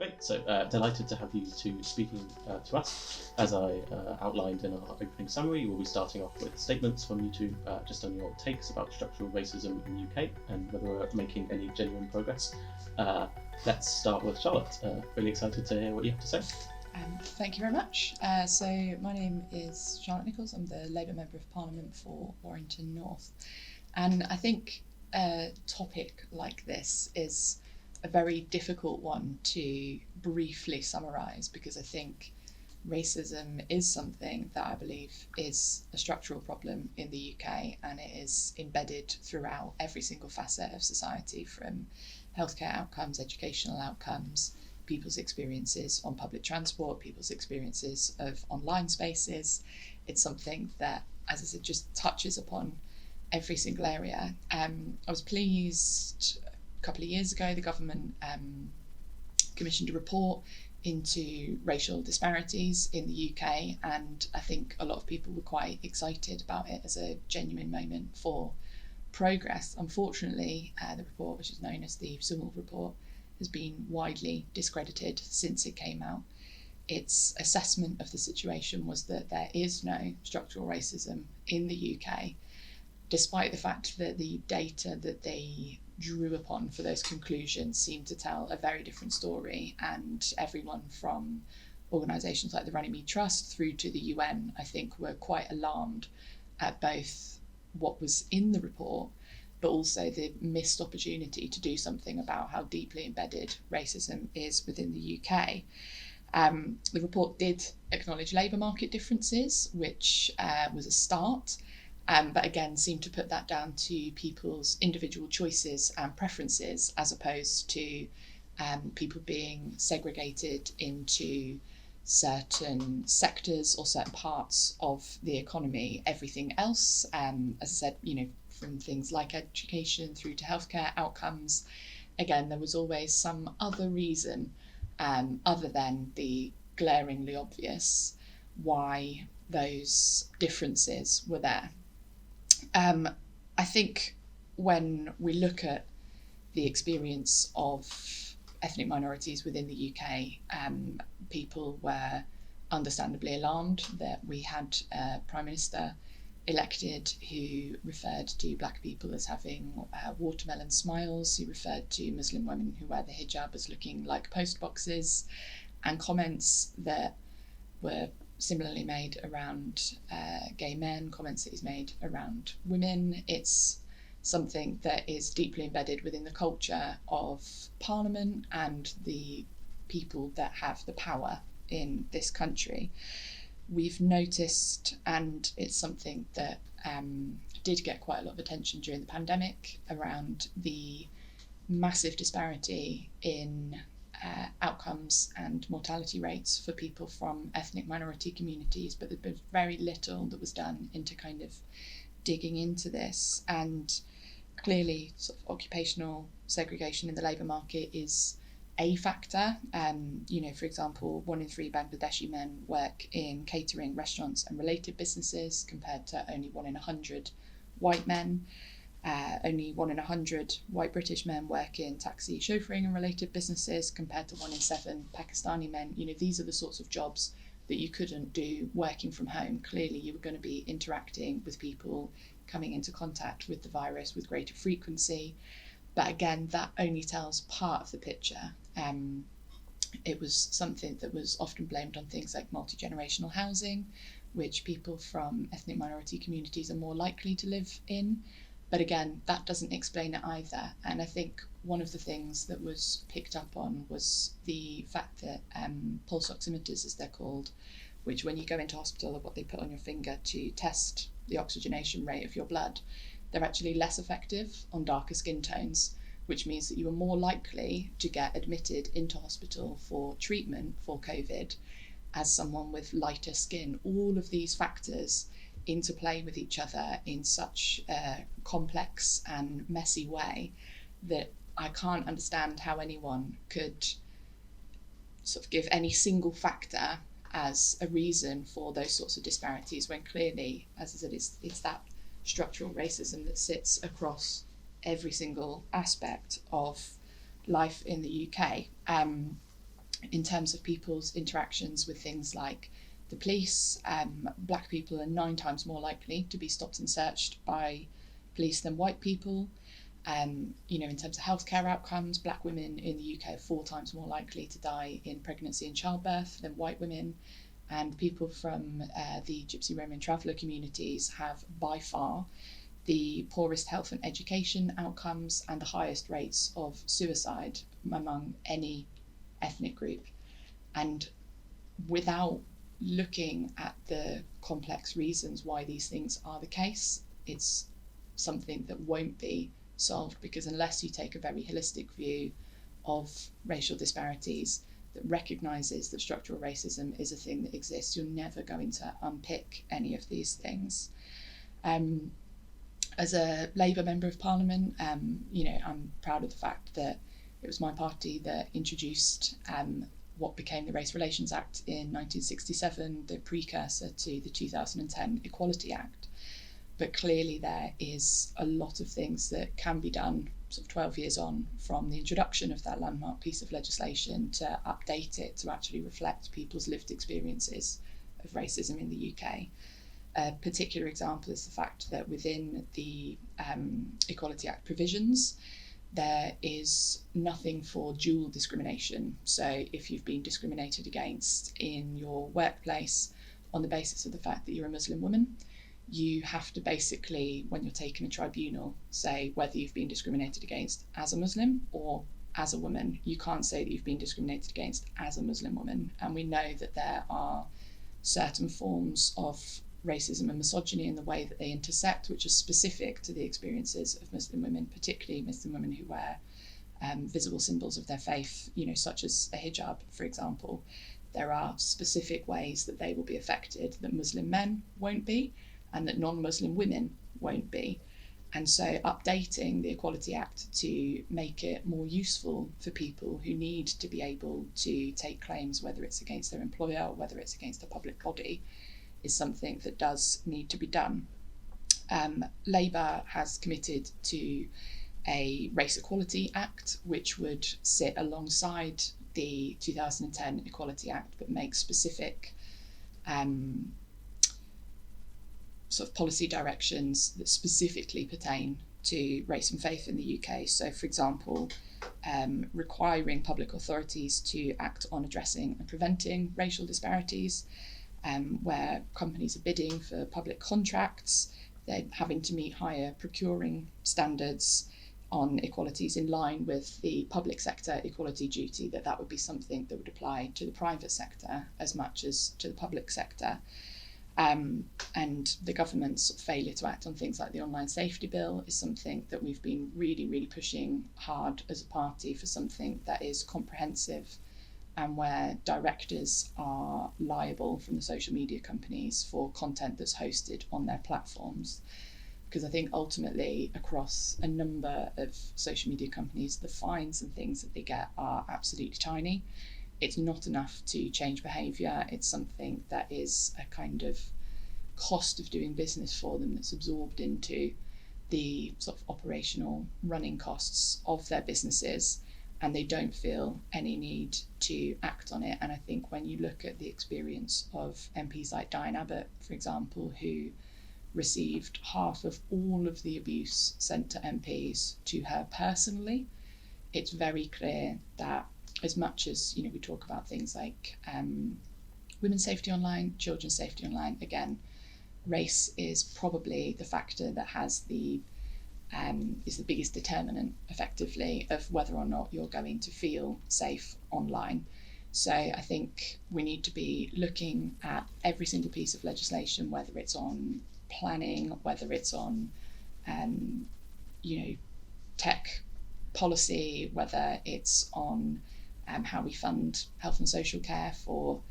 Great, so delighted to have you two speaking to us. As I outlined in our opening summary, we'll be starting off with statements from you two just on your takes about structural racism in the UK and whether we're making any genuine progress. Let's start with Charlotte. Really excited to hear what you have to say. Thank you very much. So my name is Charlotte Nichols. I'm the Labour Member of Parliament for Warrington North. And I think a topic like this is a very difficult one to briefly summarise, because I think racism is something that I believe is a structural problem in the UK, and it is embedded throughout every single facet of society, from healthcare outcomes, educational outcomes, people's experiences on public transport, people's experiences of online spaces. It's something that, as I said, just touches upon every single area. I was pleased a couple of years ago, the government commissioned a report into racial disparities in the UK, and I think a lot of people were quite excited about it as a genuine moment for progress. Unfortunately, the report, which is known as the Sewell report, has been widely discredited since it came out. Its assessment of the situation was that there is no structural racism in the UK, despite the fact that the data that they drew upon for those conclusions seemed to tell a very different story, and everyone from organisations like the Runnymede Trust through to the UN, I think, were quite alarmed at both what was in the report, but also the missed opportunity to do something about how deeply embedded racism is within the UK. The report did acknowledge labour market differences, which was a start, but again seemed to put that down to people's individual choices and preferences, as opposed to people being segregated into certain sectors or certain parts of the economy. Everything else, as I said, from things like education through to healthcare outcomes, again, there was always some other reason other than the glaringly obvious why those differences were there. I think when we look at the experience of ethnic minorities within the UK, people were understandably alarmed that we had a Prime Minister elected who referred to black people as having watermelon smiles, who referred to Muslim women who wear the hijab as looking like post boxes, and comments that were similarly made around gay men, comments that he's made around women. It's something that is deeply embedded within the culture of Parliament and the people that have the power in this country. We've noticed, and it's something that did get quite a lot of attention during the pandemic, around the massive disparity in outcomes and mortality rates for people from ethnic minority communities, but there's been very little that was done into kind of digging into this. And clearly sort of occupational segregation in the labour market is a factor. For example, 1 in 3 Bangladeshi men work in catering, restaurants and related businesses, compared to only 1 in 100 white men. Only 1 in 100 white British men work in taxi, chauffeuring and related businesses, compared to 1 in 7 Pakistani men. These are the sorts of jobs that you couldn't do working from home. Clearly you were going to be interacting with people, coming into contact with the virus with greater frequency. But again, that only tells part of the picture. It was something that was often blamed on things like multi-generational housing, which people from ethnic minority communities are more likely to live in. But again, that doesn't explain it either. And I think one of the things that was picked up on was the fact that pulse oximeters, as they're called, which when you go into hospital are what they put on your finger to test the oxygenation rate of your blood, they're actually less effective on darker skin tones, which means that you are more likely to get admitted into hospital for treatment for COVID as someone with lighter skin. All of these factors interplay with each other in such a complex and messy way that I can't understand how anyone could sort of give any single factor as a reason for those sorts of disparities, when clearly, as I said, it's that structural racism that sits across every single aspect of life in the UK. in terms of people's interactions with things like the police, black people are 9 times more likely to be stopped and searched by police than white people. In terms of healthcare outcomes, black women in the UK are 4 times more likely to die in pregnancy and childbirth than white women. And people from the Gypsy Roma and traveller communities have by far the poorest health and education outcomes and the highest rates of suicide among any ethnic group. And without looking at the complex reasons why these things are the case, it's something that won't be solved, because unless you take a very holistic view of racial disparities that recognises that structural racism is a thing that exists, you're never going to unpick any of these things. As a Labour Member of Parliament, I'm proud of the fact that it was my party that introduced what became the Race Relations Act in 1967, the precursor to the 2010 Equality Act. But clearly there is a lot of things that can be done sort of 12 years on from the introduction of that landmark piece of legislation to update it to actually reflect people's lived experiences of racism in the UK. A particular example is the fact that within the Equality Act provisions, there is nothing for dual discrimination. So if you've been discriminated against in your workplace on the basis of the fact that you're a Muslim woman, you have to basically, when you're taken to tribunal, say whether you've been discriminated against as a Muslim or as a woman. You can't say that you've been discriminated against as a Muslim woman. And we know that there are certain forms of racism and misogyny in the way that they intersect, which are specific to the experiences of Muslim women, particularly Muslim women who wear visible symbols of their faith, such as a hijab, for example. There are specific ways that they will be affected that Muslim men won't be, and that non-Muslim women won't be. And so updating the Equality Act to make it more useful for people who need to be able to take claims, whether it's against their employer or whether it's against a public body, is something that does need to be done. Labour has committed to a Race Equality Act, which would sit alongside the 2010 Equality Act, but make specific sort of policy directions that specifically pertain to race and faith in the UK. So, for example, requiring public authorities to act on addressing and preventing racial disparities, where companies are bidding for public contracts, they're having to meet higher procuring standards on equalities in line with the public sector equality duty, that would be something that would apply to the private sector as much as to the public sector. And the government's failure to act on things like the online safety bill is something that we've been really, really pushing hard as a party for, something that is comprehensive and where directors are liable from the social media companies for content that's hosted on their platforms. Because I think ultimately across a number of social media companies, the fines and things that they get are absolutely tiny. It's not enough to change behaviour. It's something that is a kind of cost of doing business for them that's absorbed into the sort of operational running costs of their businesses, and they don't feel any need to act on it. And I think when you look at the experience of MPs like Diane Abbott, for example, who received half of all of the abuse sent to MPs to her personally, it's very clear that as much as we talk about things like women's safety online, children's safety online, again, race is probably the factor that has is the biggest determinant, effectively, of whether or not you're going to feel safe online. So I think we need to be looking at every single piece of legislation, whether it's on planning, whether it's on tech policy, whether it's on how we fund health and social care for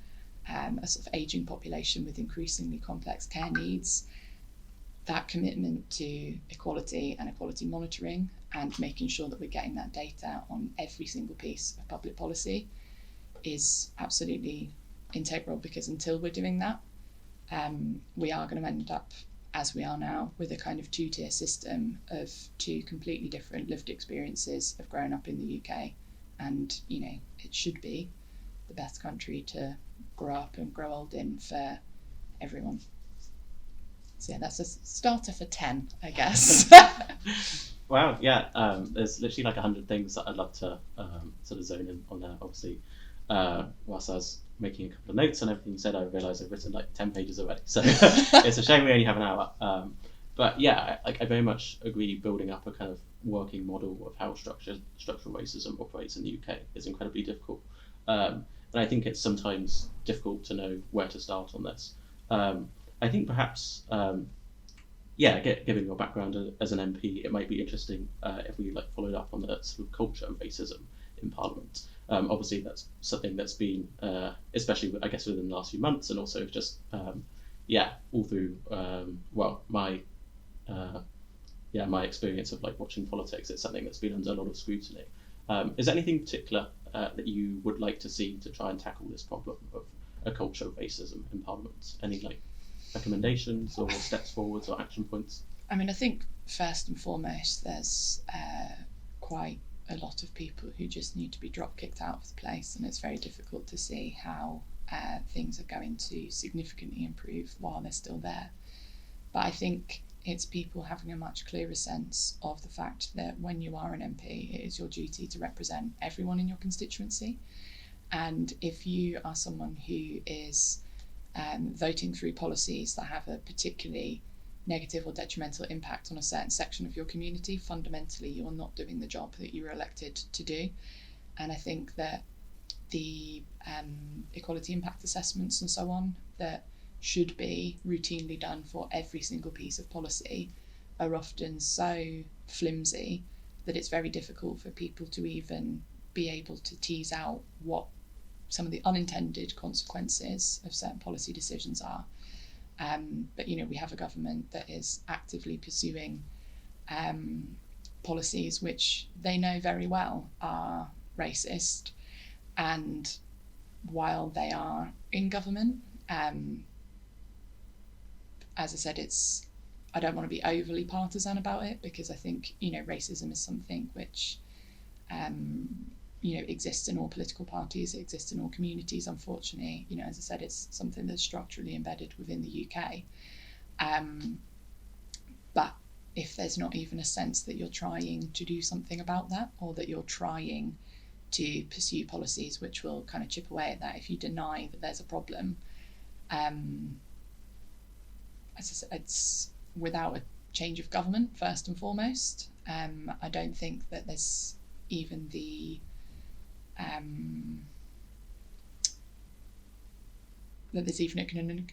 a sort of ageing population with increasingly complex care needs. That commitment to equality and equality monitoring and making sure that we're getting that data on every single piece of public policy is absolutely integral, because until we're doing that, we are going to end up, as we are now, with a kind of two-tier system of two completely different lived experiences of growing up in the UK. And, it should be the best country to grow up and grow old in for everyone. So yeah, that's a starter for 10, I guess. Wow, yeah. There's literally like 100 things that I'd love to sort of zone in on there. Obviously, whilst I was making a couple of notes on everything you said, I realised I've written like 10 pages already. So it's a shame we only have an hour. But yeah, I very much agree. Building up a kind of working model of how structural racism operates in the UK is incredibly difficult. And I think it's sometimes difficult to know where to start on this. I think perhaps, given your background as an MP, it might be interesting if we like followed up on the sort of culture of racism in Parliament. Obviously, that's something that's been, especially I guess within the last few months, and also just all through my experience of like watching politics. It's something that's been under a lot of scrutiny. Is there anything particular that you would like to see to try and tackle this problem of a culture of racism in Parliament? Any like recommendations or steps forwards or action points? I mean, I think first and foremost, there's quite a lot of people who just need to be drop kicked out of the place, and it's very difficult to see how things are going to significantly improve while they're still there. But I think it's people having a much clearer sense of the fact that when you are an MP, it is your duty to represent everyone in your constituency. And if you are someone who is voting through policies that have a particularly negative or detrimental impact on a certain section of your community, fundamentally you're not doing the job that you were elected to do. And I think that the equality impact assessments and so on that should be routinely done for every single piece of policy are often so flimsy that it's very difficult for people to even be able to tease out what some of the unintended consequences of certain policy decisions are. But we have a government that is actively pursuing policies which they know very well are racist, and while they are in government, as I said, I don't want to be overly partisan about it, because I think racism is something which exists in all political parties, it exists in all communities, unfortunately. As I said, it's something that's structurally embedded within the UK. But if there's not even a sense that you're trying to do something about that, or that you're trying to pursue policies which will kind of chip away at that, if you deny that there's a problem, as I said, it's without a change of government, first and foremost. I don't think that there's even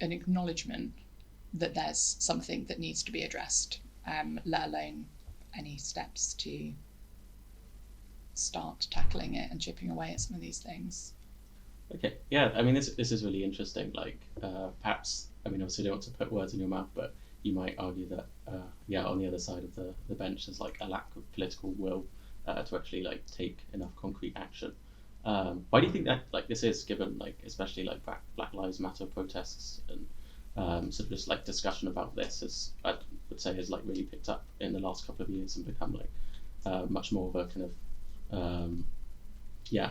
an acknowledgement that there's something that needs to be addressed, let alone any steps to start tackling it and chipping away at some of these things. Okay, yeah, I mean, this is really interesting. Like, perhaps, I mean, obviously, I don't want to put words in your mouth, but you might argue that, on the other side of the bench, there's like a lack of political will to actually like take enough concrete action. Why do you think that like this is, given like especially like Black Lives Matter protests and sort of just like discussion about this is, I would say, has like really picked up in the last couple of years and become like much more of a kind of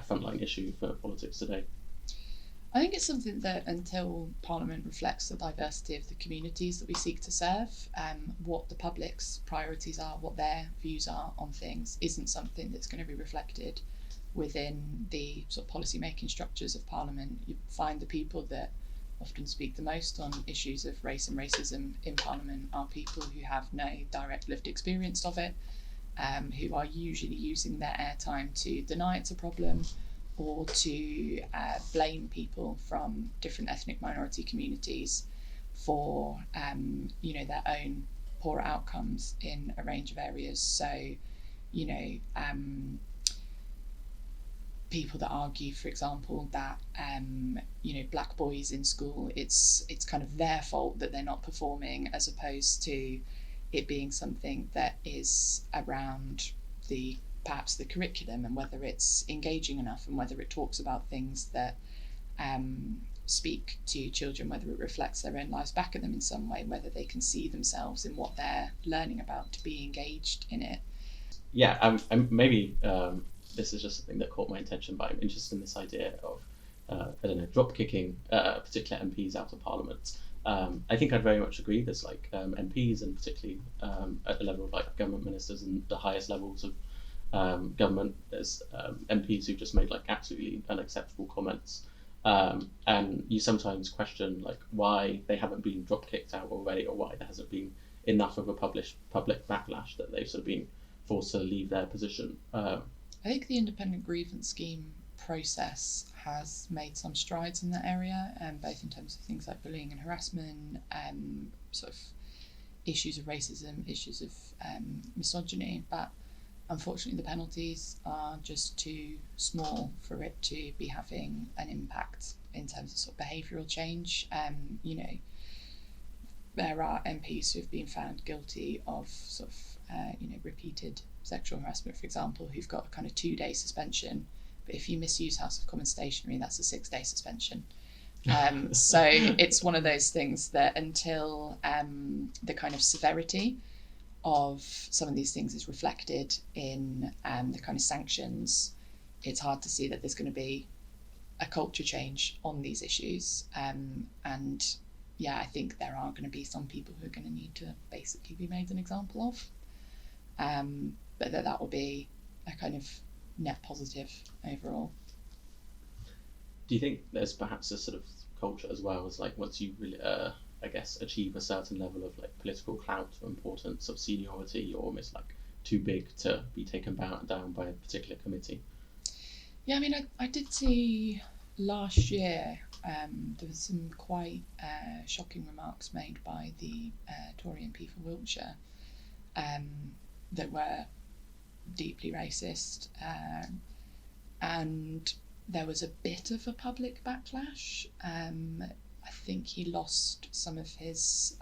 frontline issue for politics today? I think it's something that, until Parliament reflects the diversity of the communities that we seek to serve, what the public's priorities are, what their views are on things, isn't something that's going to be reflected within the sort of policy making structures of Parliament. You find the people that often speak the most on issues of race and racism in Parliament are people who have no direct lived experience of it, who are usually using their airtime to deny it's a problem, or to blame people from different ethnic minority communities for their own poor outcomes in a range of areas. So, people that argue, for example, that black boys in school, it's kind of their fault that they're not performing, as opposed to it being something that is around perhaps the curriculum, and whether it's engaging enough, and whether it talks about things that speak to children, whether it reflects their own lives back at them in some way, whether they can see themselves in what they're learning about to be engaged in it. Yeah, maybe this is just something that caught my attention, but I'm interested in this idea of drop kicking particular MPs out of Parliament. I think I'd very much agree. There's like MPs, and particularly at the level of like government ministers and the highest levels of government, there's MPs who just made like absolutely unacceptable comments, and you sometimes question like why they haven't been drop kicked out already, or why there hasn't been enough of a public backlash that they've sort of been forced to leave their position. I think the independent grievance scheme process has made some strides in that area, both in terms of things like bullying and harassment, sort of issues of racism, issues of misogyny, but unfortunately the penalties are just too small for it to be having an impact in terms of sort of behavioural change. There are MPs who have been found guilty of sort of repeated sexual harassment, for example, who've got a kind of 2-day suspension. But if you misuse House of Commons stationery, that's a 6-day suspension. So it's one of those things that until the kind of severity of some of these things is reflected in the kind of sanctions, it's hard to see that there's going to be a culture change on these issues. And yeah, I think there are going to be some people who are going to need to basically be made an example of. But that will be a kind of net positive overall. Do you think there's perhaps a sort of culture as well as like once you really, I guess, achieve a certain level of like political clout or importance of seniority, you're almost like too big to be taken down by a particular committee? Yeah, I mean, I did see last year there was some quite shocking remarks made by the Tory MP for Wiltshire that were deeply racist, and there was a bit of a public backlash. I think he lost some of his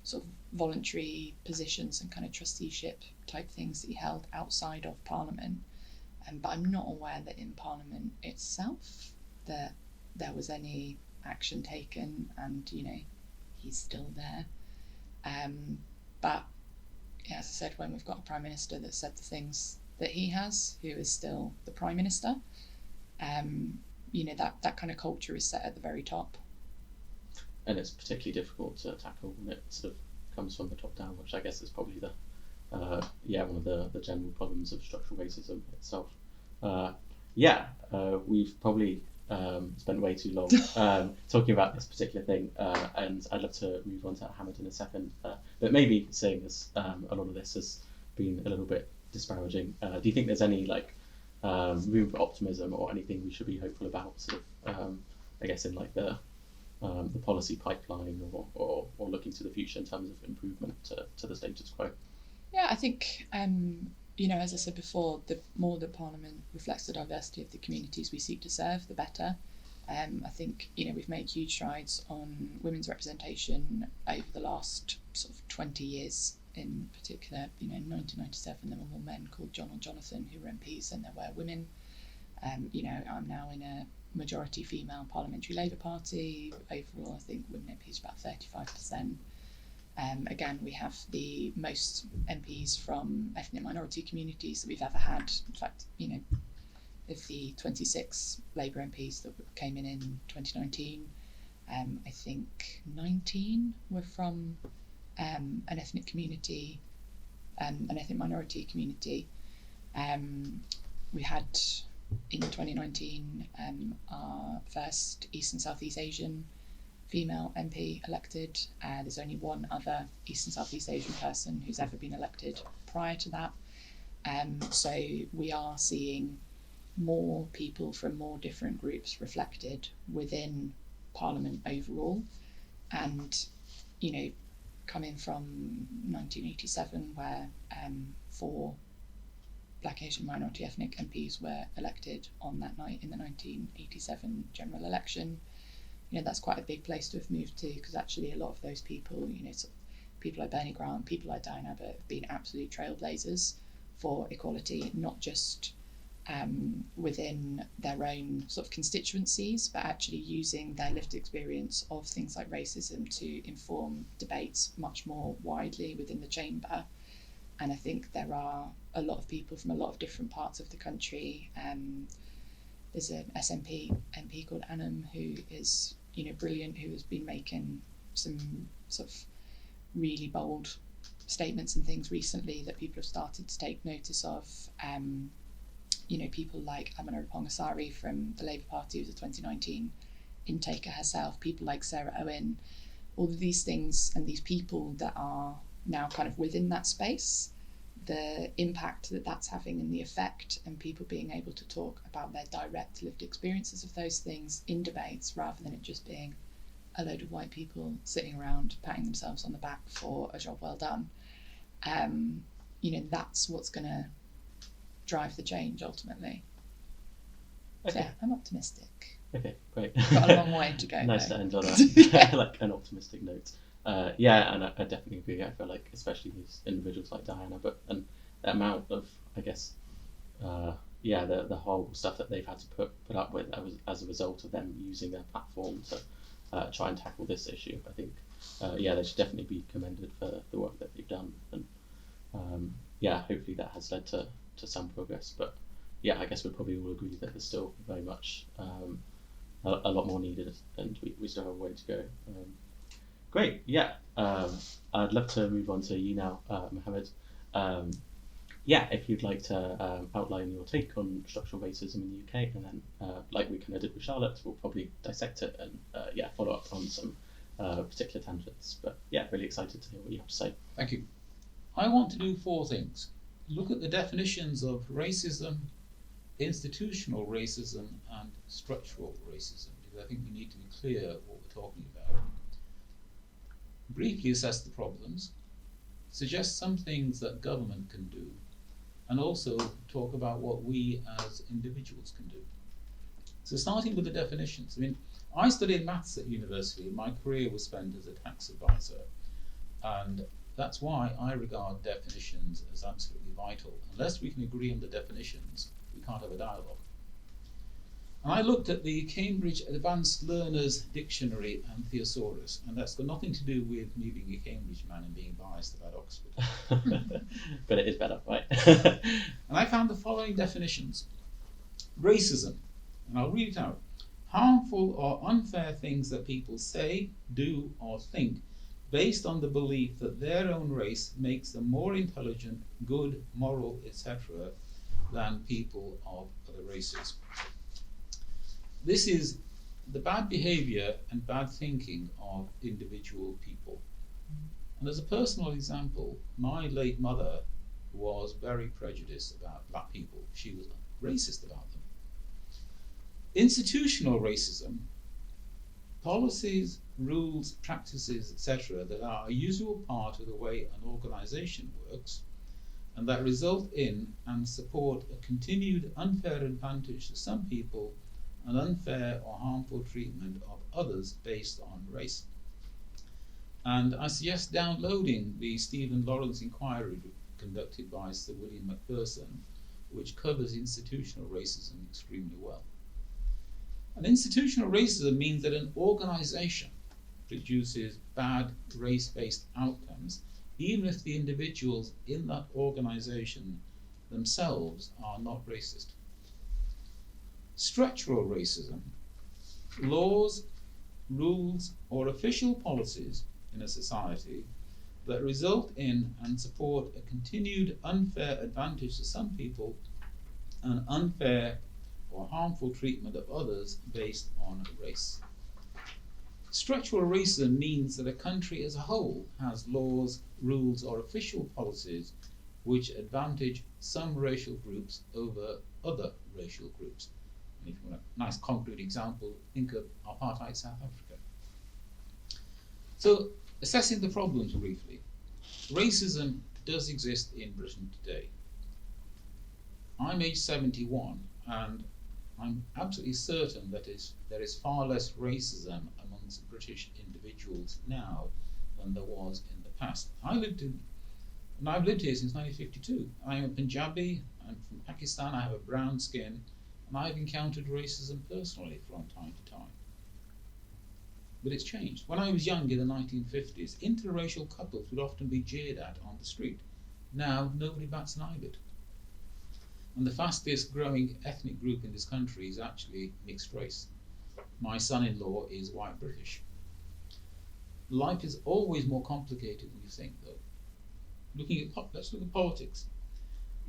sort of voluntary positions and kind of trusteeship type things that he held outside of Parliament. But I'm not aware that in Parliament itself that there was any action taken, and he's still there. But yeah, as I said, when we've got a Prime Minister that said the things that he has, who is still the Prime Minister, that kind of culture is set at the very top. And it's particularly difficult to tackle when it sort of comes from the top down, which I guess is probably the one of the general problems of structural racism itself. We've probably spent way too long talking about this particular thing, and I'd love to move on to Hamid in a second. But maybe seeing as a lot of this has been a little bit disparaging, do you think there's any room for optimism or anything we should be hopeful about, sort of, I guess, in like the policy pipeline or looking to the future in terms of improvement to the status quo? Yeah, I think, as I said before, the more that Parliament reflects the diversity of the communities we seek to serve, the better. I think, we've made huge strides on women's representation over the last sort of 20 years in particular. In 1997, there were more men called John or Jonathan who were MPs than there were women. I'm now in a majority female parliamentary Labour Party. Overall, I think women MPs are about 35%. Again, we have the most MPs from ethnic minority communities that we've ever had. In fact, of the 26 Labour MPs that came in 2019, I think 19 were from an ethnic community, an ethnic minority community. We had in 2019 our first East and Southeast Asian female MP elected. There's only one other East and Southeast Asian person who's ever been elected prior to that. So we are seeing more people from more different groups reflected within Parliament overall. And, coming from 1987, where 4 Black, Asian, minority ethnic MPs were elected on that night in the 1987 general election, that's quite a big place to have moved to, because actually a lot of those people, sort of people like Bernie Grant, people like Diane Abbott, have been absolute trailblazers for equality, not just within their own sort of constituencies, but actually using their lived experience of things like racism to inform debates much more widely within the chamber. And I think there are a lot of people from a lot of different parts of the country there's an SNP MP called Annam who is, brilliant, who has been making some sort of really bold statements and things recently that people have started to take notice of. People like Amina Rapongasari from the Labour Party, who's a 2019 intaker herself, people like Sarah Owen, all of these things and these people that are now kind of within that space, the impact that that's having and the effect, and people being able to talk about their direct lived experiences of those things in debates rather than it just being a load of white people sitting around patting themselves on the back for a job well done. That's what's going to drive the change ultimately. Okay. So yeah, I'm optimistic. Okay, great. Got a long way to go. Nice though. to end on a like an optimistic note. And I definitely agree. I feel like especially these individuals like Diana, and the amount of, I guess, the horrible stuff that they've had to put up with as a result of them using their platform to try and tackle this issue. I think, they should definitely be commended for the work that they've done, and hopefully that has led to some progress. But yeah, I guess we'd probably all agree that there's still very much a lot more needed, and we still have a way to go. Great, yeah. I'd love to move on to you now, Mohammed. If you'd like to outline your take on structural racism in the UK, and then, like we kind of did with Charlotte, we'll probably dissect it and follow up on some particular tangents. But yeah, really excited to hear what you have to say. Thank you. I want to do 4 things. Look at the definitions of racism, institutional racism, and structural racism, because I think we need to be clear what we're talking about. Briefly assess the problems, suggest some things that government can do, and also talk about what we as individuals can do. So starting with the definitions. I studied maths at university, and my career was spent as a tax advisor, and that's why I regard definitions as absolutely vital. Unless we can agree on the definitions, we can't have a dialogue. And I looked at the Cambridge Advanced Learners Dictionary and Thesaurus, and that's got nothing to do with me being a Cambridge man and being biased about Oxford. But it is better, right? And I found the following definitions. Racism, and I'll read it out. Harmful or unfair things that people say, do, or think based on the belief that their own race makes them more intelligent, good, moral, etc. than people of other races. This is the bad behaviour and bad thinking of individual people. And as a personal example, my late mother was very prejudiced about black people. She was racist about them. Institutional racism, policies, rules, practices, etc. that are a usual part of the way an organisation works and that result in and support a continued unfair advantage to some people and unfair or harmful treatment of others based on race. And I suggest downloading the Stephen Lawrence inquiry conducted by Sir William Macpherson, which covers institutional racism extremely well. And institutional racism means that an organisation produces bad race-based outcomes, even if the individuals in that organisation themselves are not racist. Structural racism, laws, rules, or official policies in a society that result in and support a continued unfair advantage to some people and unfair or harmful treatment of others based on race. Structural racism means that a country as a whole has laws, rules, or official policies which advantage some racial groups over other racial groups. And if you want a nice concrete example, think of apartheid South Africa. So, assessing the problems briefly. Racism does exist in Britain today. I'm age 71, and I'm absolutely certain that there is far less racism amongst British individuals now than there was in the past. I've lived here since 1952. I am a Punjabi, I'm from Pakistan, I have a brown skin, and I've encountered racism personally from time to time. But it's changed. When I was young in the 1950s, interracial couples would often be jeered at on the street. Now, nobody bats an eyelid. And the fastest growing ethnic group in this country is actually mixed race. My son-in-law is white British. Life is always more complicated than you think, though. Let's look at politics.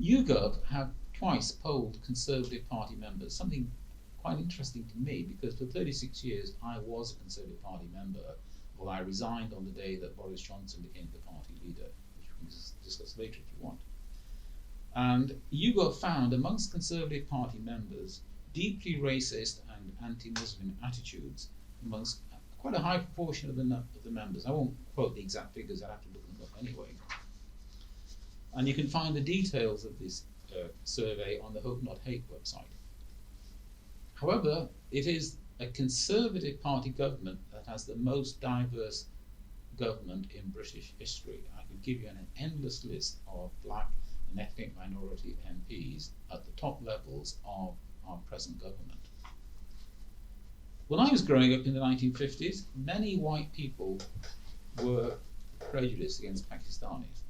YouGov have twice polled Conservative Party members, something quite interesting to me, because for 36 years I was a Conservative Party member, although I resigned on the day that Boris Johnson became the party leader, which we can discuss later if you want. And YouGov found amongst Conservative Party members deeply racist and anti-Muslim attitudes amongst quite a high proportion of the members. I won't quote the exact figures, I'd have to look them up anyway. And you can find the details of this survey on the Hope Not Hate website. However, it is a Conservative Party government that has the most diverse government in British history. I could give you an endless list of black and ethnic minority MPs at the top levels of our present government. When I was growing up in the 1950s, many white people were prejudiced against Pakistanis.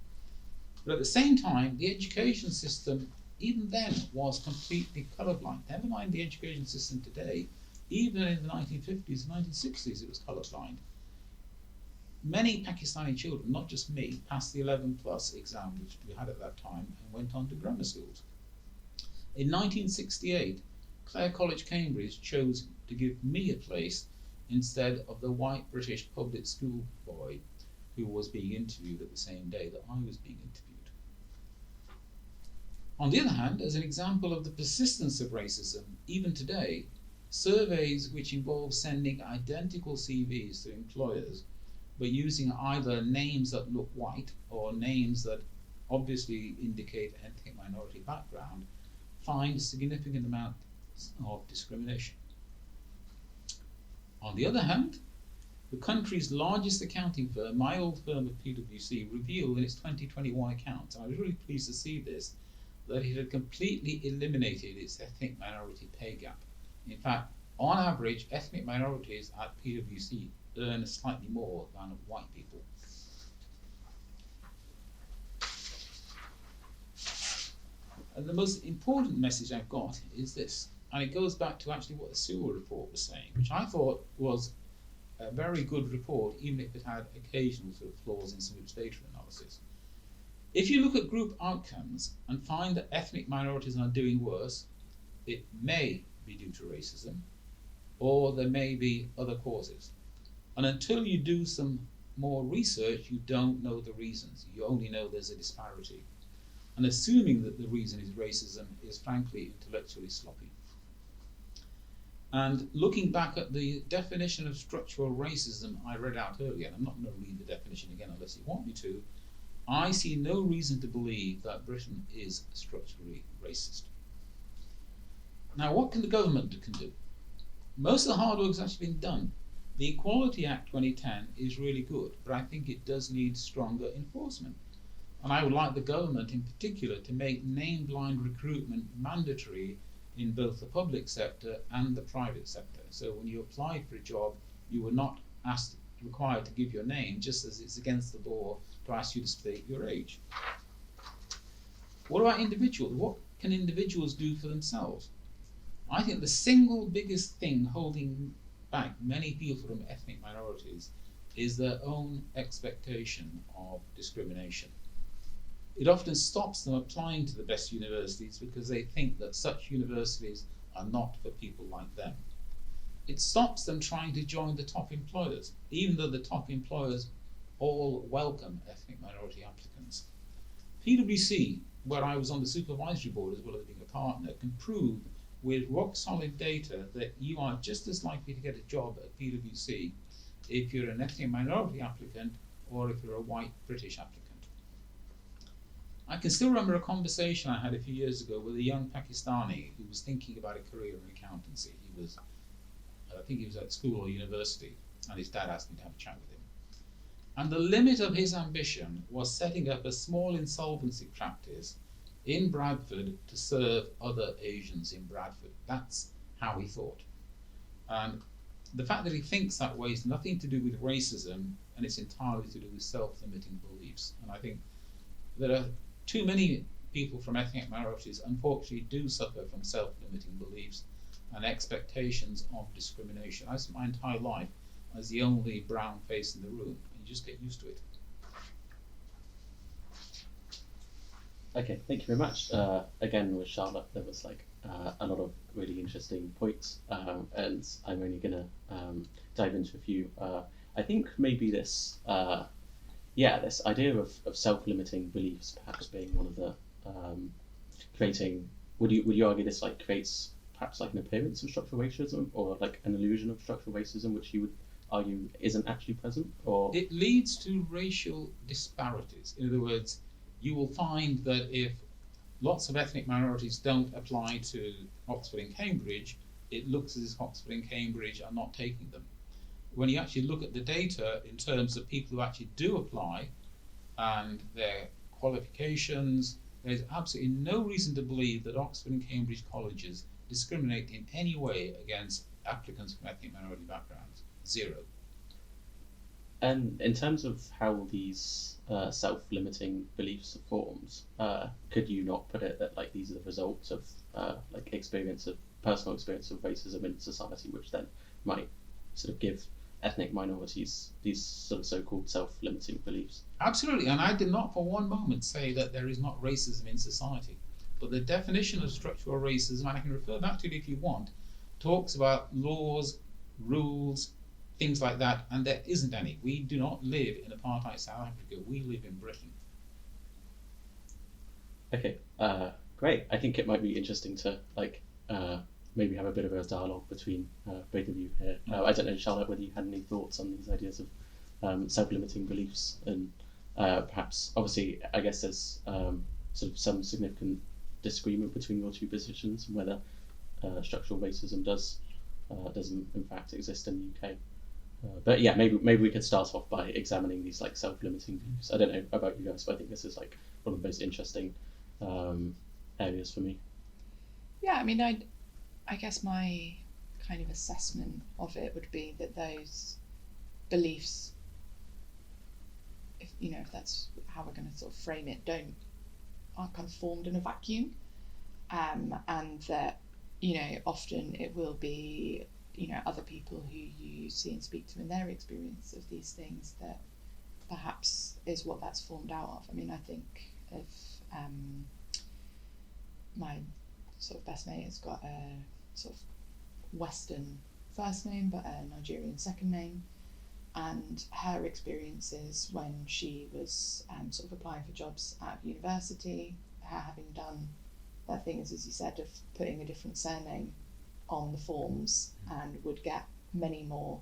But at the same time, the education system, even then, was completely colourblind. Never mind the education system today, even in the 1950s and 1960s, it was colourblind. Many Pakistani children, not just me, passed the 11 plus exam, which we had at that time, and went on to grammar schools. In 1968, Clare College, Cambridge chose to give me a place instead of the white British public school boy who was being interviewed at the same day that I was being interviewed. On the other hand, as an example of the persistence of racism, even today, surveys which involve sending identical CVs to employers but using either names that look white or names that obviously indicate ethnic minority background find significant amounts of discrimination. On the other hand, the country's largest accounting firm, my old firm of PwC, revealed in its 2021 accounts, and I was really pleased to see this, that it had completely eliminated its ethnic minority pay gap. In fact, on average, ethnic minorities at PwC earn slightly more than white people. And the most important message I've got is this, and it goes back to actually what the Sewell report was saying, which I thought was a very good report, even if it had occasional sort of flaws in some of its data analysis. If you look at group outcomes and find that ethnic minorities are doing worse, it may be due to racism, or there may be other causes. And until you do some more research, you don't know the reasons. You only know there's a disparity. And assuming that the reason is racism is frankly intellectually sloppy. And looking back at the definition of structural racism I read out earlier, and I'm not going to read the definition again unless you want me to, I see no reason to believe that Britain is structurally racist. Now, what can the government do? Most of the hard work has actually been done. The Equality Act 2010 is really good, but I think it does need stronger enforcement. And I would like the government in particular to make name-blind recruitment mandatory in both the public sector and the private sector. So when you apply for a job, you were not required to give your name, just as it's against the law to ask you to state your age. What about individuals? What can individuals do for themselves? I think the single biggest thing holding back many people from ethnic minorities is their own expectation of discrimination. It often stops them applying to the best universities because they think that such universities are not for people like them. It stops them trying to join the top employers, even though the top employers all welcome ethnic minority applicants. PwC, where I was on the supervisory board as well as being a partner, can prove with rock solid data that you are just as likely to get a job at PwC if you're an ethnic minority applicant or if you're a white British applicant. I can still remember a conversation I had a few years ago with a young Pakistani who was thinking about a career in accountancy. I think he was at school or university, and his dad asked me to have a chat with him. And the limit of his ambition was setting up a small insolvency practice in Bradford to serve other Asians in Bradford. That's how he thought. And the fact that he thinks that way is nothing to do with racism, and it's entirely to do with self-limiting beliefs. And I think there are too many people from ethnic minorities unfortunately do suffer from self-limiting beliefs and expectations of discrimination. I spent my entire life as the only brown face in the room, and you just get used to it. Okay, thank you very much. Again, with Charlotte, there was a lot of really interesting points, and I'm only gonna dive into a few. I think maybe this idea of self-limiting beliefs perhaps being one of the creating. Would you argue this creates perhaps an appearance of structural racism, or an illusion of structural racism, which you would argue isn't actually present? Or it leads to racial disparities. In other words, you will find that if lots of ethnic minorities don't apply to Oxford and Cambridge, it looks as if Oxford and Cambridge are not taking them. When you actually look at the data in terms of people who actually do apply and their qualifications, there's absolutely no reason to believe that Oxford and Cambridge colleges discriminate in any way against applicants from ethnic minority backgrounds. Zero. And in terms of how these self-limiting beliefs are formed, could you not put it that these are the results of personal experience of racism in society, which then might sort of give ethnic minorities these sort of so-called self-limiting beliefs? Absolutely, and I did not for one moment say that there is not racism in society. But the definition of structural racism, and I can refer back to it if you want, talks about laws, rules, things like that, and there isn't any. We do not live in apartheid South Africa, we live in Britain. Okay, great. I think it might be interesting to maybe have a bit of a dialogue between both of you here. I don't know, Charlotte, whether you had any thoughts on these ideas of self-limiting beliefs, and perhaps, obviously, I guess there's sort of some significant disagreement between your two positions, and whether structural racism does in fact exist in the UK. But yeah, maybe we could start off by examining these self-limiting beliefs. I don't know about you guys, but I think this is one of the most interesting areas for me. Yeah, I mean, I guess my kind of assessment of it would be that those beliefs, if that's how we're going to sort of frame it, aren't kind of formed in a vacuum, and that often it will be other people who you see and speak to in their experience of these things that perhaps is what that's formed out of. I mean, I think of my sort of best mate has got a sort of Western first name but a Nigerian second name, and her experiences when she was sort of applying for jobs at university, her having done that thing, as you said, of putting a different surname on the forms, and would get many more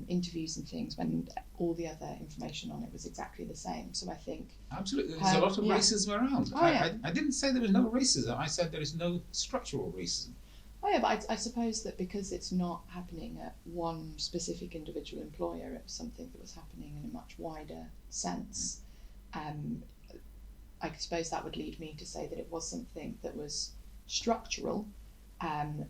interviews and things when all the other information on it was exactly the same. So I think absolutely there's a lot of racism around. Oh, yeah. I didn't say there was no racism, I said there is no structural racism. Oh yeah, but I suppose that because it's not happening at one specific individual employer, it was something that was happening in a much wider sense. I suppose that would lead me to say that it was something that was structural,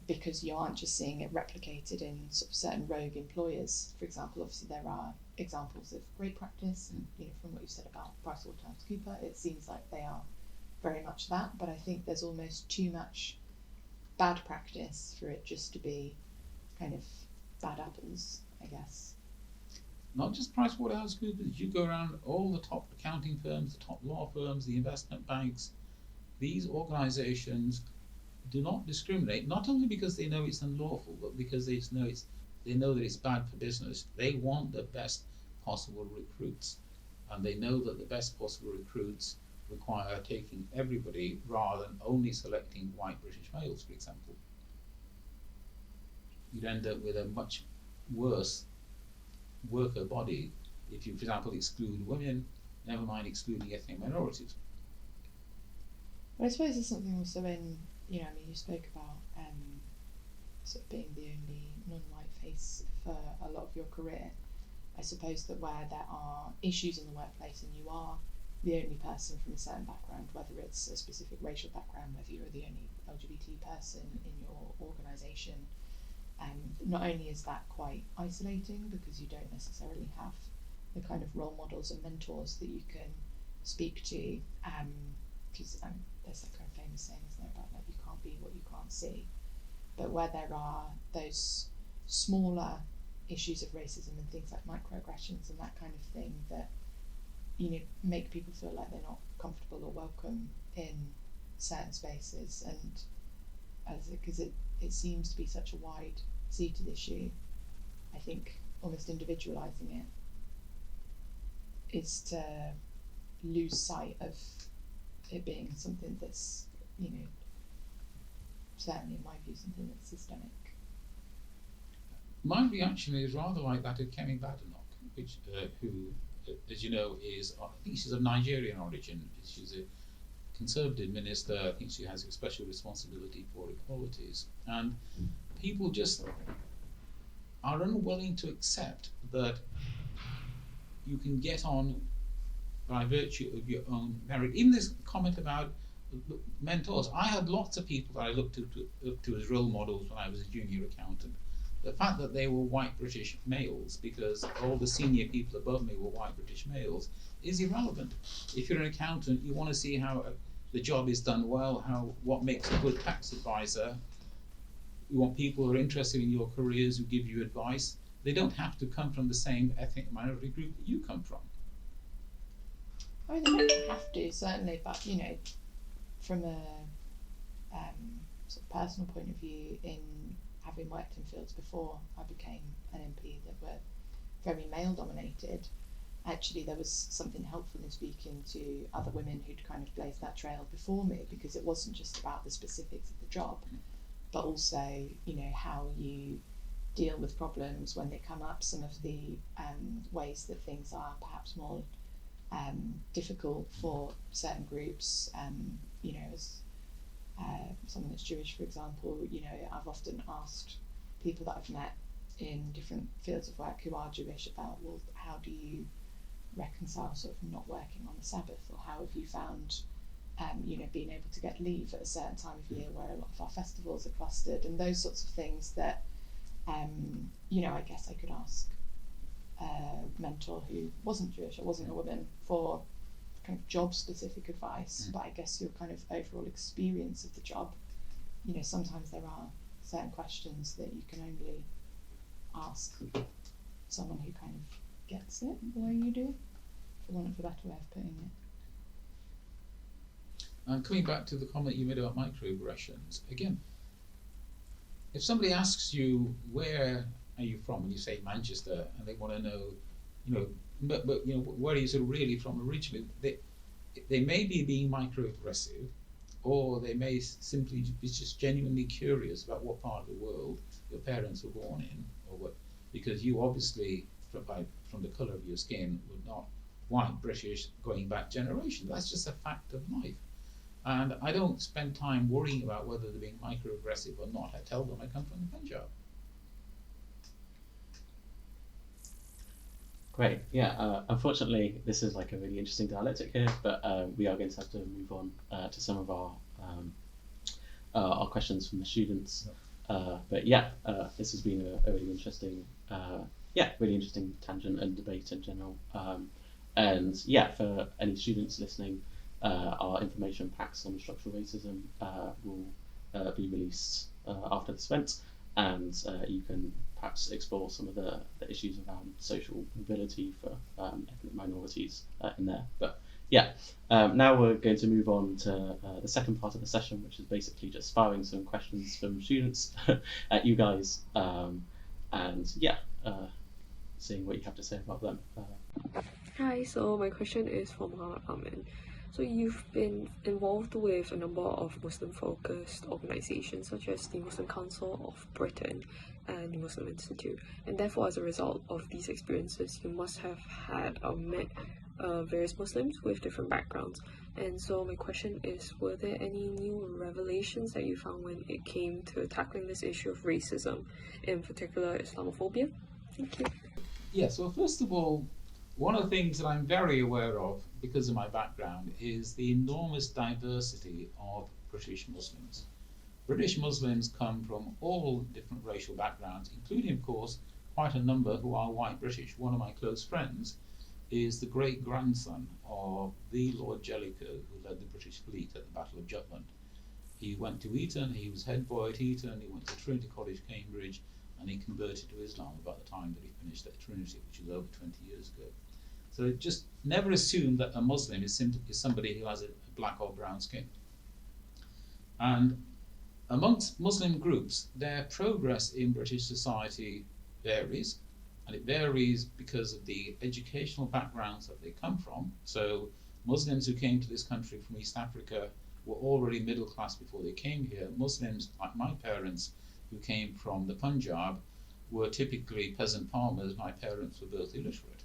because you aren't just seeing it replicated in sort of certain rogue employers. For example, obviously there are examples of great practice, and from what you said about PricewaterhouseCoopers, it seems like they are very much that. But I think there's almost too much bad practice for it just to be kind of bad apples, I guess. Not just PricewaterhouseCoopers, you go around all the top accounting firms, the top law firms, the investment banks. These organisations do not discriminate, not only because they know it's unlawful, but because they know that it's bad for business. They want the best possible recruits, and they know that the best possible recruits require taking everybody rather than only selecting white British males, for example. You'd end up with a much worse worker body if you, for example, exclude women, never mind excluding ethnic minorities. But I suppose there's something also in, you spoke about sort of being the only non-white face for a lot of your career. I suppose that where there are issues in the workplace and you are the only person from a certain background, whether it's a specific racial background, whether you're the only LGBT person in your organisation, not only is that quite isolating because you don't necessarily have the kind of role models and mentors that you can speak to because there's that kind of famous saying, isn't there, about like you can't be what you can't see. But where there are those smaller issues of racism and things like microaggressions and that kind of thing that, you know, make people feel like they're not comfortable or welcome in certain spaces, and because it seems to be such a wide-seated issue, I think almost individualising it is to lose sight of it being something that's, you know, certainly in my view, something that's systemic. My reaction is rather like that of Kemi Badenoch, which who, as you know, is, I think she's of Nigerian origin. She's a Conservative minister. I think she has a special responsibility for equalities, and people just are unwilling to accept that you can get on by virtue of your own merit. Even this comment about mentors, I had lots of people that I looked up to as role models when I was a junior accountant. The fact that they were white British males, because all the senior people above me were white British males, is irrelevant. If you're an accountant, you want to see how the job is done well, what makes a good tax advisor. You want people who are interested in your careers, who give you advice. They don't have to come from the same ethnic minority group that you come from. I mean, they don't have to, certainly, but, you know, from a sort of personal point of view, in having worked in fields before I became an MP that were very male-dominated, actually there was something helpful in speaking to other women who'd kind of blazed that trail before me, because it wasn't just about the specifics of the job, but also, you know, how you deal with problems when they come up, some of the ways that things are perhaps more difficult for certain groups. You know, as someone that's Jewish, for example, you know, I've often asked people that I've met in different fields of work who are Jewish about, well, how do you reconcile sort of not working on the Sabbath, or how have you found you know, being able to get leave at a certain time of year where a lot of our festivals are clustered, and those sorts of things that you know, I guess I could ask a mentor who wasn't Jewish or wasn't a woman for kind of job specific advice, but I guess your kind of overall experience of the job, you know, sometimes there are certain questions that you can only ask someone who kind of gets it the way you do, for want of a better way of putting it. And coming back to the comment you made about microaggressions, again, if somebody asks you, where are you from, and you say Manchester, and they want to know, you know, but you know, where are you sort of really from originally, they may be being microaggressive, or they may simply be just genuinely curious about what part of the world your parents were born in, or what, because you obviously, from the colour of your skin, were not white British going back generations. That's just a fact of life. And I don't spend time worrying about whether they're being microaggressive or not. I tell them I come from the Punjab. Great. Yeah. Unfortunately, this is like a really interesting dialectic here, but we are going to have to move on to some of our questions from the students. But yeah, this has been a really interesting, really interesting tangent and debate in general. And yeah, for any students listening, our information packs on structural racism will be released after this event, and you can perhaps explore some of the issues around social mobility for ethnic minorities in there. But yeah, now we're going to move on to the second part of the session, which is basically just firing some questions from students at you guys, and yeah, seeing what you have to say about them. Hi, so my question is for Mohammed Amin. So you've been involved with a number of Muslim-focused organisations such as the Muslim Council of Britain and the Muslim Institute, and therefore as a result of these experiences you must have had met various Muslims with different backgrounds. And so my question is, were there any new revelations that you found when it came to tackling this issue of racism, in particular Islamophobia? Thank you. Yes, well, first of all, one of the things that I'm very aware of, because of my background, is the enormous diversity of British Muslims. British Muslims come from all different racial backgrounds, including, of course, quite a number who are white British. One of my close friends is the great-grandson of the Lord Jellicoe who led the British fleet at the Battle of Jutland. He went to Eton, he was head boy at Eton, he went to Trinity College, Cambridge, and he converted to Islam about the time that he finished at Trinity, which was over 20 years ago. So just never assume that a Muslim is somebody who has a black or brown skin. And amongst Muslim groups, their progress in British society varies, and it varies because of the educational backgrounds that they come from. So Muslims who came to this country from East Africa were already middle class before they came here. Muslims, like my parents, who came from the Punjab, were typically peasant farmers. My parents were both illiterate.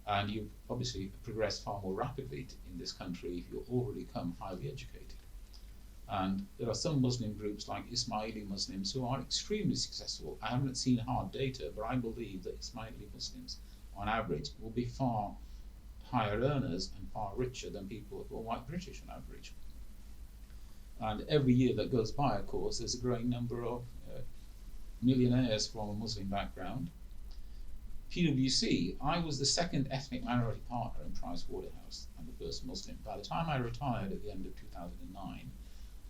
And you obviously progress far more rapidly in this country if you already come highly educated. And there are some Muslim groups like Ismaili Muslims who are extremely successful. I haven't seen hard data, but I believe that Ismaili Muslims, on average, will be far higher earners and far richer than people who are white British on average. And every year that goes by, of course, there's a growing number of millionaires from a Muslim background. PwC, I was the second ethnic minority partner in Price Waterhouse and the first Muslim. By the time I retired at the end of 2009,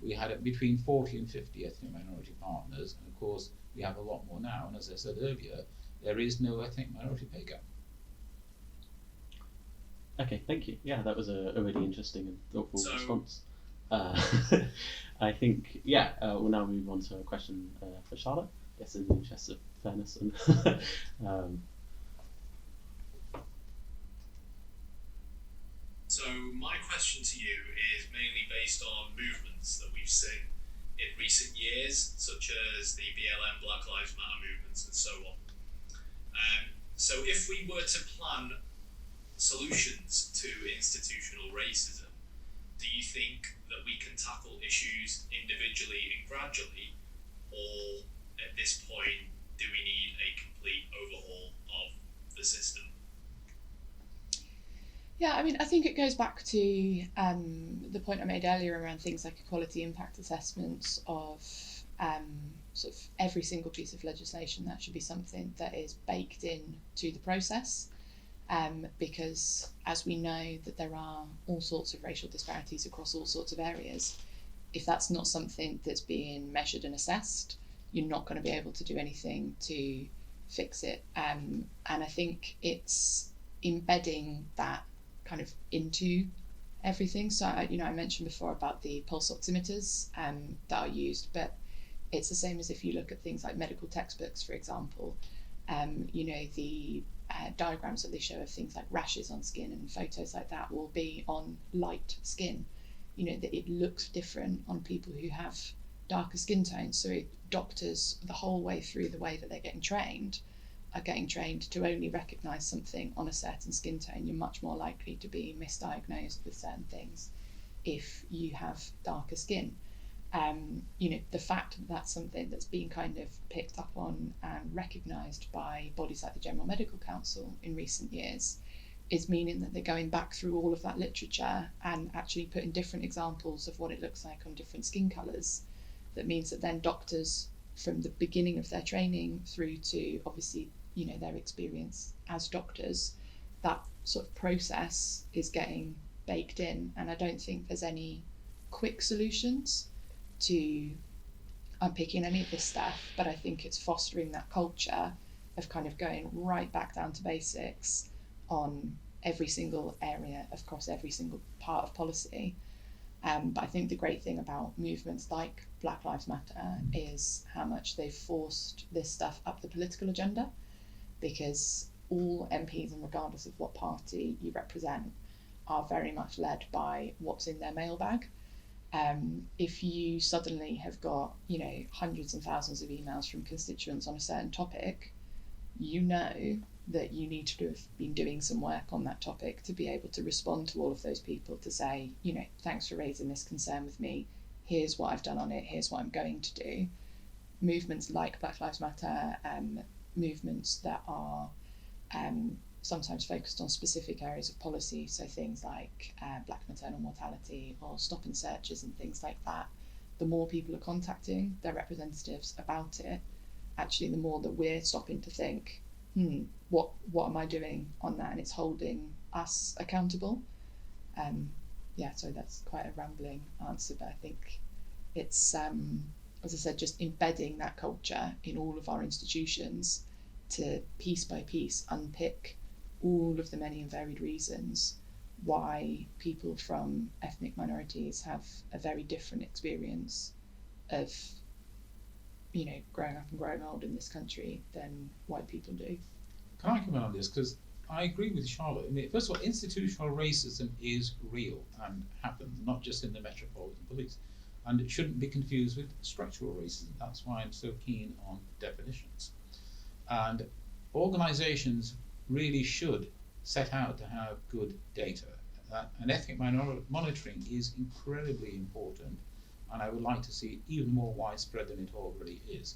we had between 40 and 50 ethnic minority partners, and of course we have a lot more now, and as I said earlier, there is no ethnic minority pay gap. Okay, thank you. Yeah, that was a really interesting and thoughtful response. I think, we'll now move on to a question for Charlotte, I guess in the interest of fairness. And So my question to you is mainly based on movements that we've seen in recent years, such as the BLM, Black Lives Matter movements, and so on. So if we were to plan solutions to institutional racism, do you think that we can tackle issues individually and gradually, or at this point, do we need a complete overhaul of the system? Yeah, I mean, I think it goes back to the point I made earlier around things like equality impact assessments of sort of every single piece of legislation. That should be something that is baked in to the process, because as we know that there are all sorts of racial disparities across all sorts of areas, if that's not something that's being measured and assessed, you're not going to be able to do anything to fix it. And I think it's embedding that kind of into everything. So, I mentioned before about the pulse oximeters that are used, but it's the same as if you look at things like medical textbooks, for example. The diagrams that they show of things like rashes on skin and photos like that will be on light skin. That it looks different on people who have darker skin tones. So doctors, the whole way through the way that they're getting trained, are getting trained to only recognise something on a certain skin tone. You're much more likely to be misdiagnosed with certain things if you have darker skin. The fact that that's something that's been kind of picked up on and recognised by bodies like the General Medical Council in recent years is meaning that they're going back through all of that literature and actually putting different examples of what it looks like on different skin colours. That means that then doctors, from the beginning of their training through to obviously their experience as doctors, that sort of process is getting baked in. And I don't think there's any quick solutions to unpicking any of this stuff, but I think it's fostering that culture of kind of going right back down to basics on every single area across every single part of policy. But I think the great thing about movements like Black Lives Matter is how much they've forced this stuff up the political agenda, because all MPs, and regardless of what party you represent, are very much led by what's in their mailbag. If you suddenly have got, hundreds and thousands of emails from constituents on a certain topic, that you need to have been doing some work on that topic to be able to respond to all of those people to say, thanks for raising this concern with me. Here's what I've done on it. Here's what I'm going to do. Movements like Black Lives Matter, movements that are sometimes focused on specific areas of policy, so things like black maternal mortality or stop and searches and things like that. The more people are contacting their representatives about it, actually the more that we're stopping to think, what am I doing on that? And it's holding us accountable. So that's quite a rambling answer, but I think it's, as I said, just embedding that culture in all of our institutions to piece by piece unpick all of the many and varied reasons why people from ethnic minorities have a very different experience of, growing up and growing old in this country than white people do. Can I comment on this? Because I agree with Charlotte. I mean, first of all, institutional racism is real and happens, not just in the Metropolitan Police. And it shouldn't be confused with structural racism. That's why I'm so keen on definitions. And organisations really should set out to have good data. And ethnic monitoring is incredibly important, and I would like to see it even more widespread than it already is.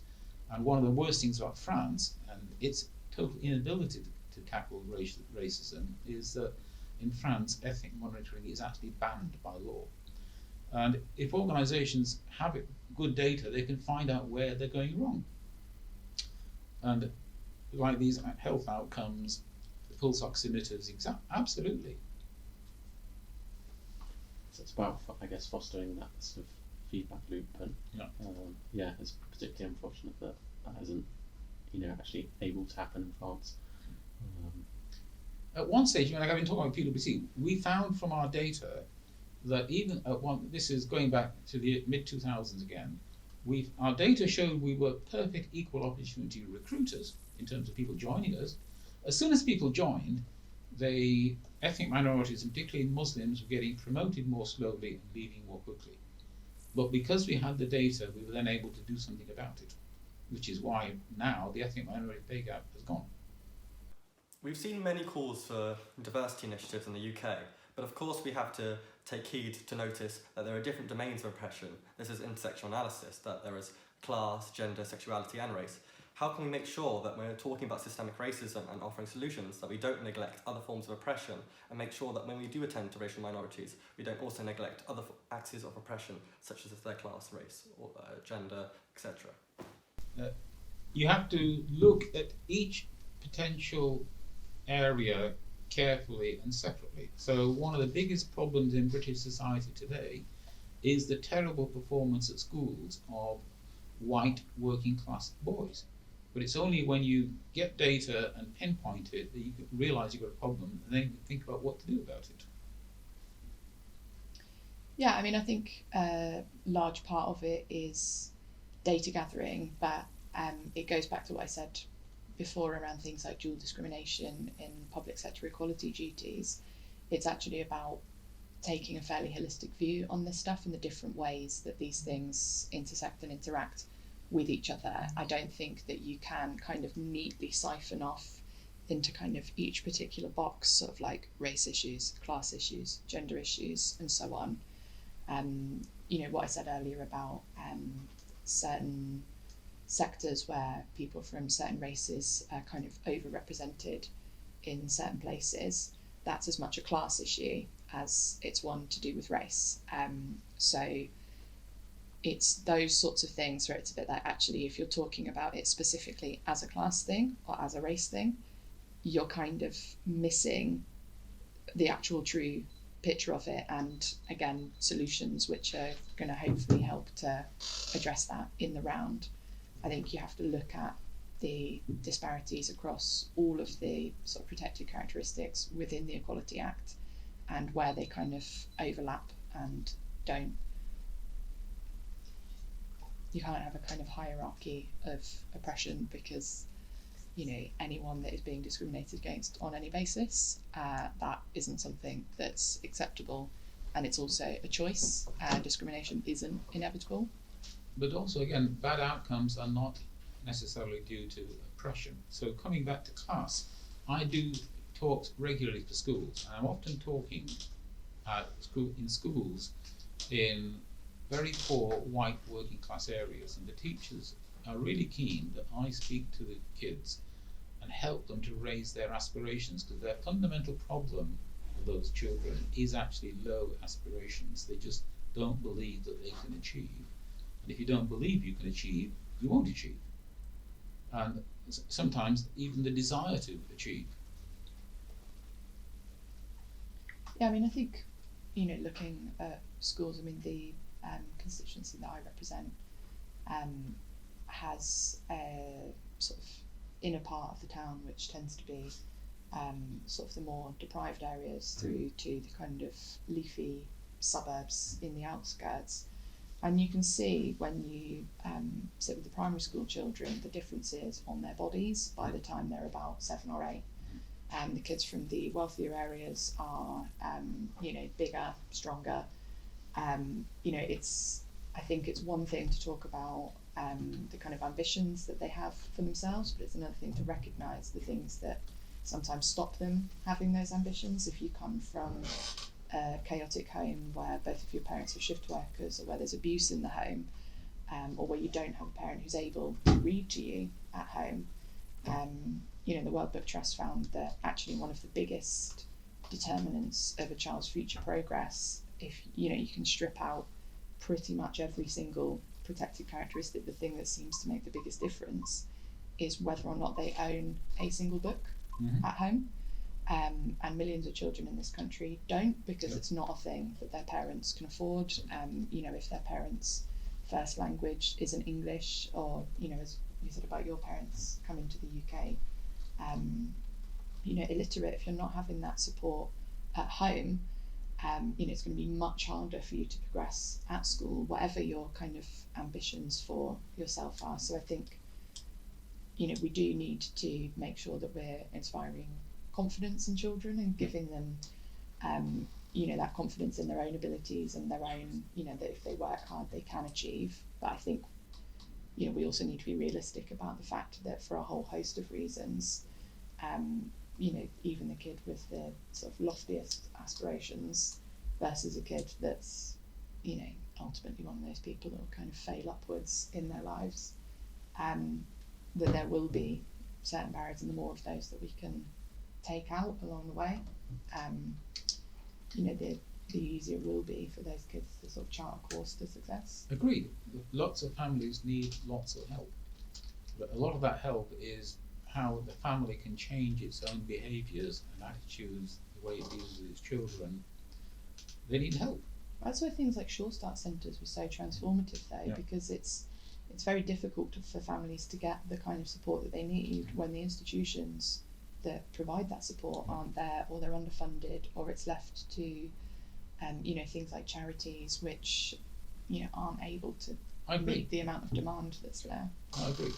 And one of the worst things about France and its total inability to tackle racism is that in France, ethnic monitoring is actually banned by law. And if organisations have good data, they can find out where they're going wrong. And like these health outcomes, the pulse oximeters, absolutely. So it's about, I guess, fostering that sort of feedback loop, and it's particularly unfortunate that isn't, actually able to happen in France. At one stage, like I've been talking about PwC, we found from our data that even at this is going back to the mid-2000s again, our data showed we were perfect equal opportunity recruiters in terms of people joining us. As soon as people joined, the ethnic minorities, and particularly Muslims, were getting promoted more slowly and leaving more quickly. But because we had the data, we were then able to do something about it, which is why now the ethnic minority pay gap has gone. We've seen many calls for diversity initiatives in the UK, but of course we have to take heed to notice that there are different domains of oppression. This is intersectional analysis, that there is class, gender, sexuality and race. How can we make sure that when we're talking about systemic racism and offering solutions, that we don't neglect other forms of oppression, and make sure that when we do attend to racial minorities, we don't also neglect other axes of oppression, such as their class, race, or gender, etc.? You have to look at each potential area carefully and separately. So one of the biggest problems in British society today is the terrible performance at schools of white working class boys. But it's only when you get data and pinpoint it that you realise you've got a problem, and then you think about what to do about it. Yeah, I mean, I think a large part of it is data gathering, but it goes back to what I said before around things like dual discrimination in public sector equality duties. It's actually about taking a fairly holistic view on this stuff and the different ways that these things intersect and interact with each other. I don't think that you can kind of neatly siphon off into kind of each particular box, sort of like race issues, class issues, gender issues, and so on. What I said earlier about certain sectors where people from certain races are kind of overrepresented in certain places, that's as much a class issue as it's one to do with race. So it's those sorts of things where it's a bit like, actually, if you're talking about it specifically as a class thing or as a race thing, you're kind of missing the actual true picture of it, and again, solutions which are going to hopefully help to address that in the round. I think you have to look at the disparities across all of the sort of protected characteristics within the Equality Act and where they kind of overlap and don't. You can't have a kind of hierarchy of oppression because, anyone that is being discriminated against on any basis, that isn't something that's acceptable, and it's also a choice. Discrimination isn't inevitable. But also, again, bad outcomes are not necessarily due to oppression. So coming back to class, I do talks regularly to schools, and I'm often talking in schools in very poor white working class areas, and the teachers are really keen that I speak to the kids and help them to raise their aspirations, because their fundamental problem for those children is actually low aspirations. They just don't believe that they can achieve. And if you don't believe you can achieve, you won't achieve. And sometimes even the desire to achieve. Yeah, I mean, I think, looking at schools, I mean, the constituency that I represent has a sort of inner part of the town which tends to be sort of the more deprived areas through to the kind of leafy suburbs in the outskirts. And you can see when you sit with the primary school children the differences on their bodies by the time they're about 7 or 8. The kids from the wealthier areas are, bigger, stronger. I think it's one thing to talk about the kind of ambitions that they have for themselves, but it's another thing to recognise the things that sometimes stop them having those ambitions. If you come from a chaotic home where both of your parents are shift workers, or where there's abuse in the home, or where you don't have a parent who's able to read to you at home, the World Book Trust found that actually one of the biggest determinants of a child's future progress, if you can strip out pretty much every single protected characteristic, the thing that seems to make the biggest difference is whether or not they own a single book at home. And millions of children in this country don't, because it's not a thing that their parents can afford. If their parents' first language isn't English, or as you said about your parents coming to the UK, illiterate, if you're not having that support at home, it's going to be much harder for you to progress at school, whatever your kind of ambitions for yourself are. So I think, we do need to make sure that we're inspiring confidence in children and giving them, that confidence in their own abilities and their own, that if they work hard, they can achieve. But I think, we also need to be realistic about the fact that for a whole host of reasons, even the kid with the sort of loftiest aspirations versus a kid that's, ultimately one of those people that will kind of fail upwards in their lives, that there will be certain barriers, and the more of those that we can take out along the way, the easier it will be for those kids to sort of chart a course to success. Agreed. Lots of families need lots of help, but a lot of that help is how the family can change its own behaviours and attitudes, the way it deals with its children. They need help. That's why things like Sure Start centres were so transformative, though, because it's very difficult for families to get the kind of support that they need when the institutions that provide that support aren't there, or they're underfunded, or it's left to things like charities which aren't able to meet the amount of demand that's there. I agree.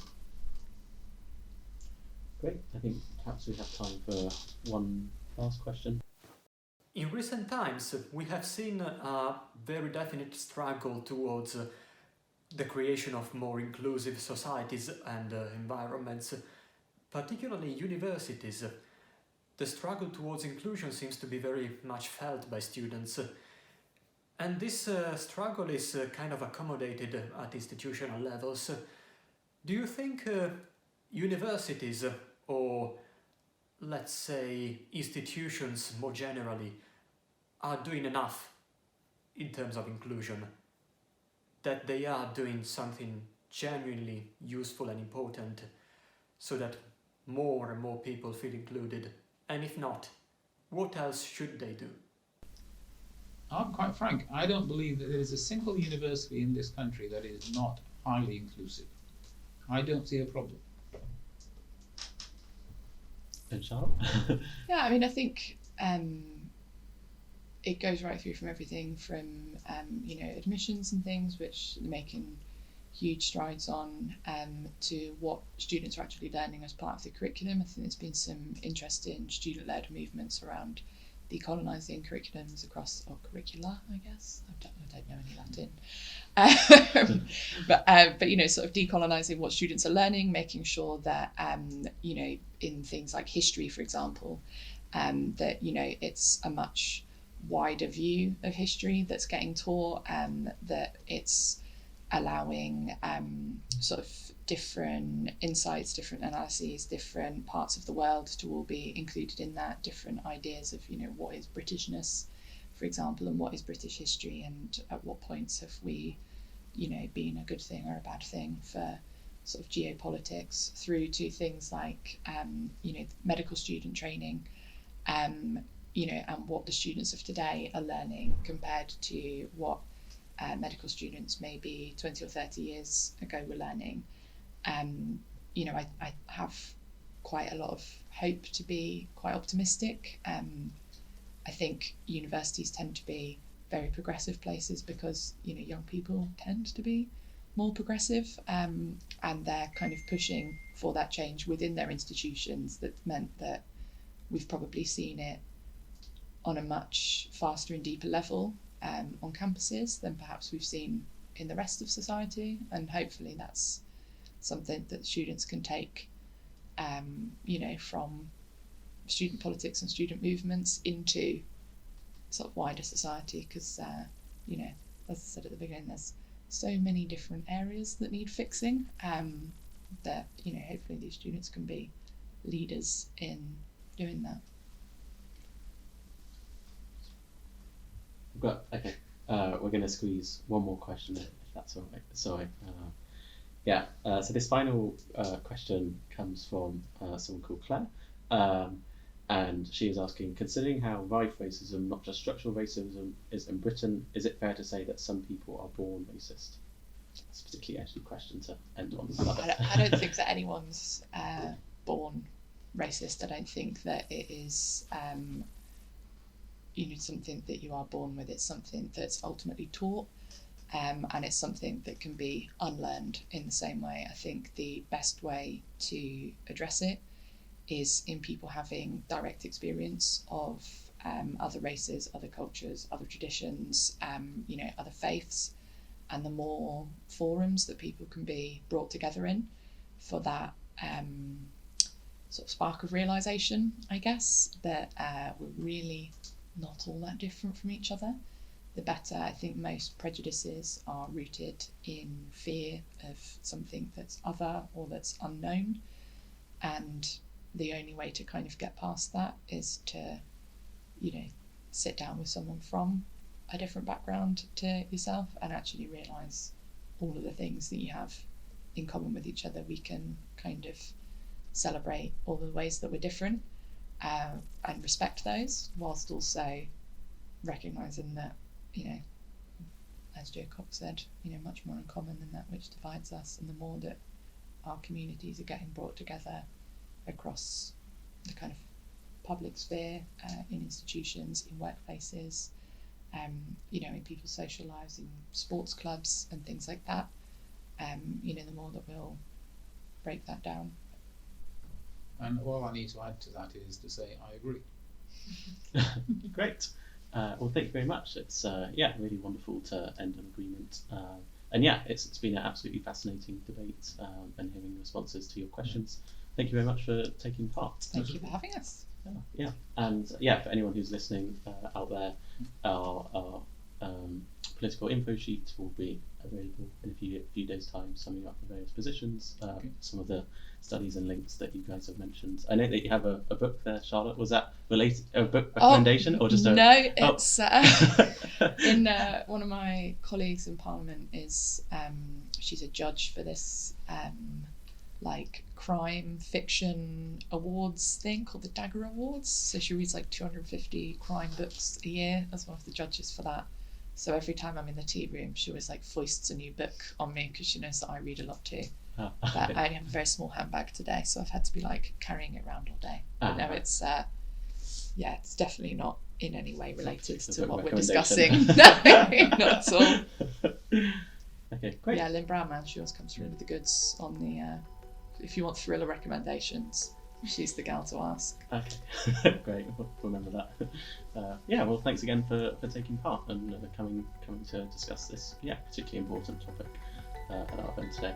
Great. I think perhaps we have time for one last question. In recent times, we have seen a very definite struggle towards the creation of more inclusive societies and environments, particularly universities. The struggle towards inclusion seems to be very much felt by students, and this struggle is kind of accommodated at institutional levels. Do you think universities, or let's say institutions more generally, are doing enough in terms of inclusion? That they are doing something genuinely useful and important so that more and more people feel included? And if not, what else should they do? I'm quite frank, I don't believe that there is a single university in this country that is not highly inclusive. I don't see a problem. And Charlotte? Yeah, I mean, I think it goes right through from everything from admissions and things, which they're making huge strides on, to what students are actually learning as part of the curriculum. I think there's been some interesting student-led movements around decolonising curriculums across, or curricula, I guess. I don't know any Latin. But sort of decolonising what students are learning, making sure that, in things like history, for example, that, it's a much wider view of history that's getting taught, that it's allowing sort of different insights, different analyses, different parts of the world to all be included in that, different ideas of, what is Britishness, for example, and what is British history, and at what points have we, been a good thing or a bad thing for sort of geopolitics, through to things like, medical student training, and what the students of today are learning compared to what medical students maybe 20 or 30 years ago were learning. I have quite a lot of hope to be quite optimistic. I think universities tend to be very progressive places because young people tend to be more progressive, and they're kind of pushing for that change within their institutions. That meant that we've probably seen it on a much faster and deeper level on campuses than perhaps we've seen in the rest of society, and hopefully that's something that students can take from student politics and student movements into sort of wider society, because as I said at the beginning, there's so many different areas that need fixing, that hopefully these students can be leaders in doing that. We're going to squeeze one more question in, if that's all right. Sorry. So this final question comes from someone called Claire, and she is asking, considering how rife racism, not just structural racism, is in Britain, is it fair to say that some people are born racist? It's a particularly edgy question to end on. I don't think that anyone's born racist. I don't think that it is something that you are born with. It's something that's ultimately taught, and it's something that can be unlearned in the same way. I think the best way to address it is in people having direct experience of other races, other cultures, other traditions, other faiths, and the more forums that people can be brought together in for that sort of spark of realisation, I guess, that we're really not all that different from each other, the better. I think most prejudices are rooted in fear of something that's other or that's unknown, and the only way to kind of get past that is to, sit down with someone from a different background to yourself and actually realise all of the things that you have in common with each other. We can kind of celebrate all the ways that we're different, and respect those, whilst also recognising that, as Joe Cox said, much more in common than that which divides us. And the more that our communities are getting brought together across the kind of public sphere, in institutions, in workplaces, in people's social lives, in sports clubs and things like that, the more that we'll break that down. And all I need to add to that is to say I agree. Great. Well, thank you very much. It's really wonderful to end on agreement. And it's been an absolutely fascinating debate, and hearing responses to your questions. Thank you very much for taking part. Thank you for having us. And for anyone who's listening out there, our political info sheet will be available in a few days' time, summing up the various positions, some of the studies and links that you guys have mentioned. I know that you have a book there, Charlotte. Was that related, a book recommendation, or just a... No, it's in one of my colleagues in Parliament is she's a judge for this crime fiction awards thing called the Dagger Awards. So she reads 250 crime books a year as one of the judges for that. So every time I'm in the tea room, she always foists a new book on me because she knows that I read a lot too. But I only have a very small handbag today, so I've had to be carrying it around all day. But no, it's it's definitely not in any way related to what we're discussing. No, not at all. Okay, great. Yeah, Lynn Brownman, she always comes through with the goods on the if you want thriller recommendations, she's the gal to ask. Okay, great. We'll remember that. Well, thanks again for taking part and coming to discuss this particularly important topic at our event today.